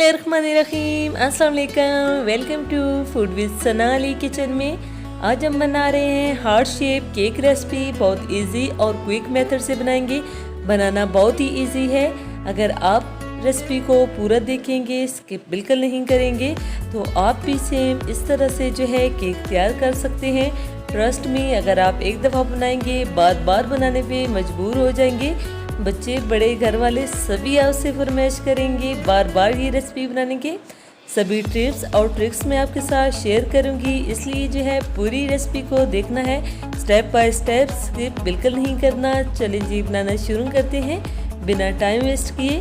बिस्मिल्लाहिर्रहमानिर्रहीम, अस्सलाम वालेकुम। Welcome to food with Sana Ali kitchen में। आज हम बना रहे हैं हार्ट शेप केक रेसिपी। बहुत इजी और क्विक मेथड से बनाएंगे। बनाना बहुत ही इजी है। अगर आप रेसिपी को पूरा देखेंगे, स्किप बिल्कुल नहीं करेंगे, तो आप भी सेम इस तरह से जो है केक तैयार कर सकते हैं। ट्रस्ट में, अगर आप एक दफ़ा बनाएंगे बार बार बनाने पे मजबूर हो जाएंगे। बच्चे बड़े घर वाले सभी आपसे फरमाइश करेंगे बार बार ये रेसिपी बनाने के। सभी टिप्स और ट्रिक्स मैं आपके साथ शेयर करूंगी, इसलिए जो है पूरी रेसिपी को देखना है, स्टेप बाय स्टेप, स्किप बिल्कुल नहीं करना। चलिए जी बनाना शुरू करते हैं बिना टाइम वेस्ट किए।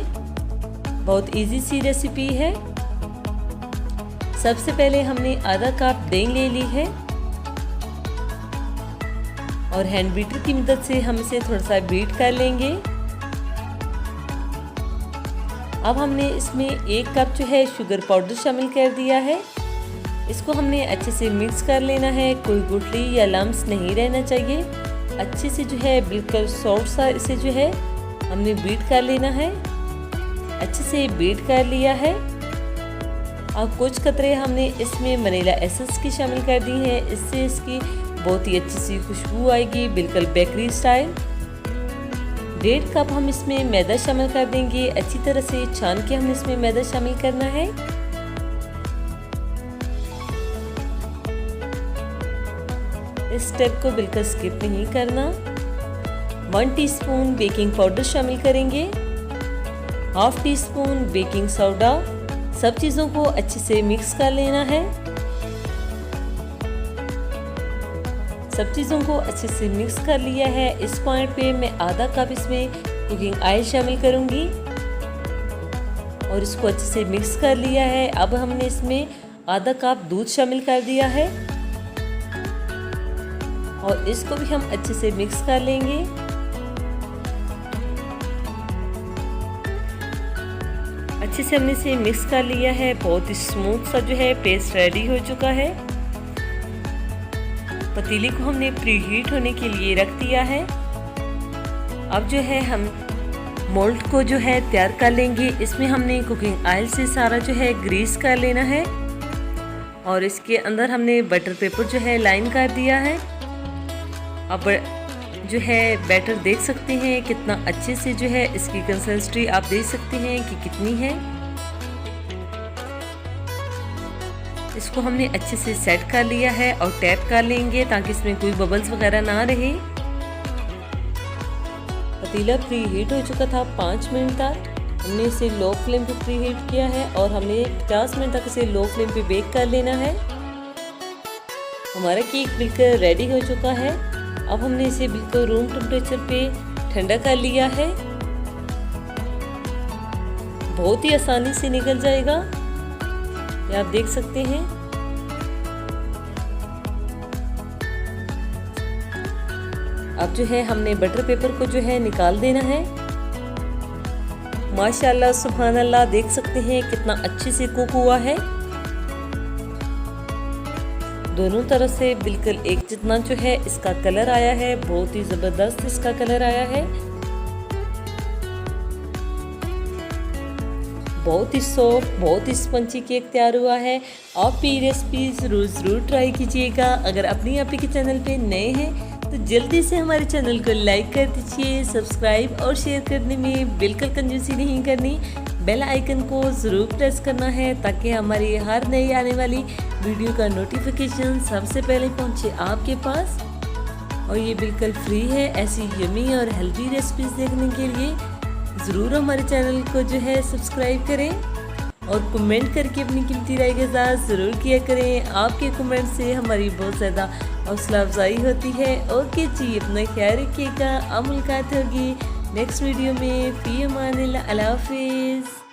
बहुत इजी सी रेसिपी है। सबसे पहले हमने आधा कप दही ले ली है और हैंड बीटर की मदद से हम इसे थोड़ा सा बीट कर लेंगे। अब हमने इसमें 1 कप जो है शुगर पाउडर शामिल कर दिया है। इसको हमने अच्छे से मिक्स कर लेना है। कोई गुठली या लम्स नहीं रहना चाहिए। अच्छे से जो है बिल्कुल सॉफ्ट सा इसे जो है हमने बीट कर लेना है। अच्छे से बीट कर लिया है। अब कुछ कतरे हमने इसमें वनीला एसेंस की शामिल कर दी है। इससे इसकी बहुत ही अच्छी सी खुशबू आएगी, बिल्कुल बेकरी स्टाइल। 1.5 कप हम इसमें मैदा शामिल कर देंगे। अच्छी तरह से छान के हमने इसमें मैदा शामिल करना है। इस स्टेप को बिल्कुल स्किप नहीं करना। 1 टीस्पून बेकिंग पाउडर शामिल करेंगे। 1/2 टीस्पून बेकिंग सोडा। सब चीज़ों को अच्छे से मिक्स कर लेना है। सब चीज़ों को अच्छे से मिक्स कर लिया है। इस पॉइंट पे मैं आधा कप इसमें कुकिंग ऑयल शामिल करूंगी और इसको अच्छे से मिक्स कर लिया है। अब हमने इसमें आधा कप दूध शामिल कर दिया है और इसको भी हम अच्छे से मिक्स कर लेंगे। अच्छे से हमने इसे मिक्स कर लिया है। बहुत ही स्मूथ सा जो है पेस्ट रेडी हो चुका है। पतीले को हमने प्री हीट होने के लिए रख दिया है। अब जो है हम मोल्ड को जो है तैयार कर लेंगे। इसमें हमने कुकिंग ऑयल से सारा जो है ग्रीस कर लेना है और इसके अंदर हमने बटर पेपर जो है लाइन कर दिया है। अब जो है बैटर देख सकते हैं कितना अच्छे से जो है इसकी कंसिस्टेंसी आप देख सकते हैं कि कितनी है। इसको हमने अच्छे से सेट कर लिया है और टैप कर लेंगे ताकि इसमें कोई बबल्स वगैरह ना रहे। पतीला प्री हीट हो चुका था 5 मिनट तक। हमने इसे लो फ्लेम पे प्री हीट किया है और हमने 50 मिनट तक इसे लो फ्लेम पे बेक कर लेना है। हमारा केक बिल्कुल रेडी हो चुका है। अब हमने इसे बिल्कुल रूम टेम्परेचर पे ठंडा कर लिया है। बहुत ही आसानी से निकल जाएगा, ये आप देख सकते हैं। अब जो है हमने बटर पेपर को जो है निकाल देना है। माशाल्लाह सुभान अल्लाह, देख सकते हैं कितना अच्छे से कुक हुआ है। दोनों तरफ से बिल्कुल एक जितना जो है इसका कलर आया है। बहुत ही ज़बरदस्त इसका कलर आया है। बहुत ही सॉफ्ट, बहुत ही स्पंजी केक तैयार हुआ है। आप भी रेसिपी ज़रूर ट्राई कीजिएगा। अगर अपनी आप के चैनल पे नए हैं तो जल्दी से हमारे चैनल को लाइक कर दीजिए। सब्सक्राइब और शेयर करने में बिल्कुल कंजूसी नहीं करनी। बेल आइकन को ज़रूर प्रेस करना है ताकि हमारी हर नई आने वाली वीडियो का नोटिफिकेशन सबसे पहले पहुंचे आपके पास। और ये बिल्कुल फ्री है। ऐसी यमी और हेल्दी रेसिपीज़ देखने के लिए ज़रूर हमारे चैनल को जो है सब्सक्राइब करें और कमेंट करके अपनी कीमती राय के साथ ज़रूर किया करें। आपके कमेंट से हमारी बहुत ज़्यादा हौसला अफजाई होती है। ओके जी, अपना ख्याल रखिएगा। अब मुलाकात होगी नेक्स्ट वीडियो में। फी अमान अल्लाह हाफिज़।